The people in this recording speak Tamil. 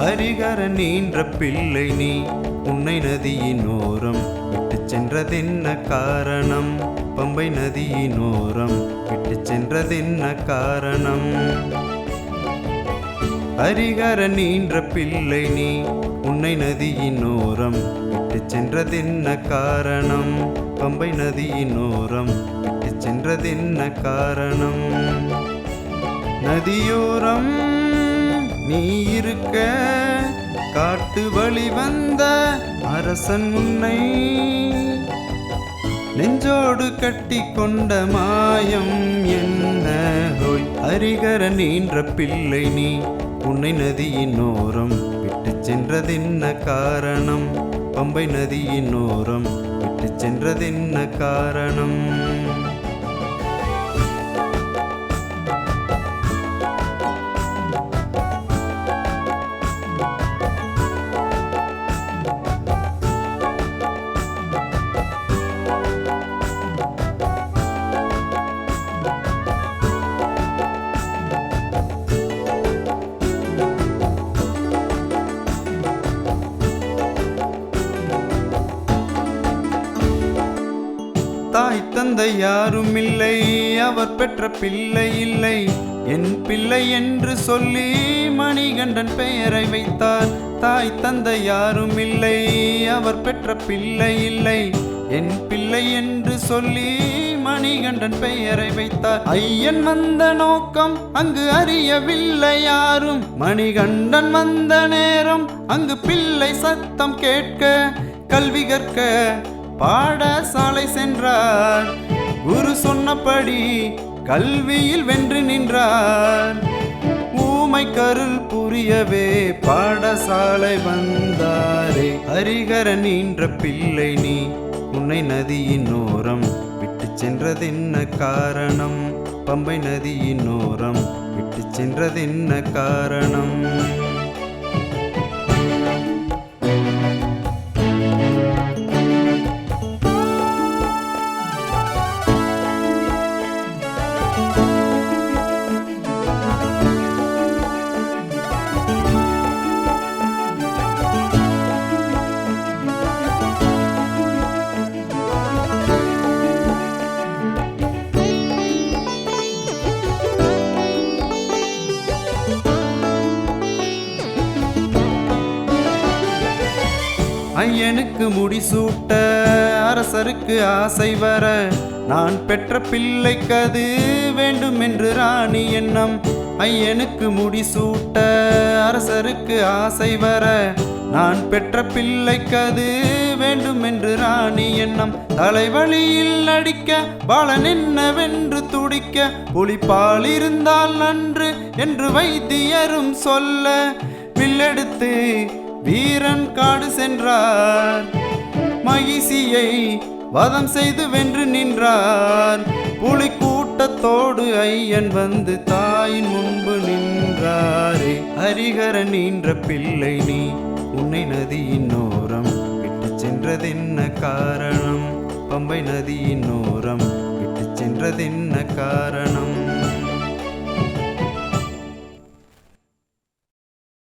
ஹரிகரன் ஈன்ற பிள்ளை நீ உன்னை நதியினோரம் விட்டு சென்றதென்ன காரணம்? பம்பை நதியினோரம் விட்டு சென்றதென்ன காரணம்? ஹரிகரன் ஈன்ற பிள்ளை நீ உன்னை நதியினோரம் விட்டு சென்றதென்ன காரணம்? பம்பை நதியினோரம் விட்டு சென்றதென்ன காரணம்? நதியோரம் நீ இருக்க காட்டு வழி வந்த அரசன் உன்னை நெஞ்சோடு கட்டி கொண்ட மாயம் என்ன ஹோய்? ஹரிகரன் ஈன்ற பிள்ளை நீ உன்னை நதியினோரம் விட்டு சென்றதென்ன காரணம்? பம்பை நதியினோரம் விட்டு சென்றதென்ன காரணம்? தாய் தந்தை யாரும் இல்லை, அவர் பெற்ற பிள்ளை இல்லை. என் பிள்ளை என்று சொல்லி மணிகண்டன் பெயரை வைத்தார். தாய் தந்தை யாரும் இல்லை, அவர் பெற்ற பிள்ளை இல்லை. என் பிள்ளை என்று சொல்லி மணிகண்டன் பெயரை வைத்தார். ஐயன் வந்த நோக்கம் அங்கு அறியவில்லை யாரும். மணிகண்டன் வந்த நேரம் அங்கு பிள்ளை சத்தம் கேட்க கல்வி கற்க பாடசாலை சென்றார். குரு சொன்னபடி கல்வியில் வென்று நின்றார். ஊமை கருள் புரியவே பாடசாலை வந்தாரே. ஹரிகரன் ஈன்ற பிள்ளை நீ உன்னை நதியினோரம் விட்டு சென்றதென்ன காரணம்? பம்பை நதியினோரம் விட்டு சென்றதென்ன காரணம்? ஐயனுக்கு முடிசூட்ட அரசருக்கு ஆசை வர நான் பெற்ற பிள்ளைக்கு அது வேண்டும் என்று ராணி எண்ணம். ஐயனுக்கு முடிசூட்ட அரசருக்கு ஆசை வர நான் பெற்ற பிள்ளைக்கு அது வேண்டும் என்று ராணி எண்ணம். தலைவலியில் அடிக்க பாலன் என்னவென்று துடிக்க புலிப்பால் இருந்தால் நன்று என்று வைத்தியரும் சொல்ல வில்லெடுத்து வீரன் காடு சென்றார். மகிழ்ச்சியை வதம் செய்து வென்று நின்றார். புலி கூட்டத்தோடு ஐயன் வந்து தாயின் முன்பு நின்றாரே. ஹரிகரன் ஈன்ற பிள்ளை நீ உன்னை நதியினோரம் விட்டு சென்றதென்ன காரணம்? பம்பை நதியினோரம்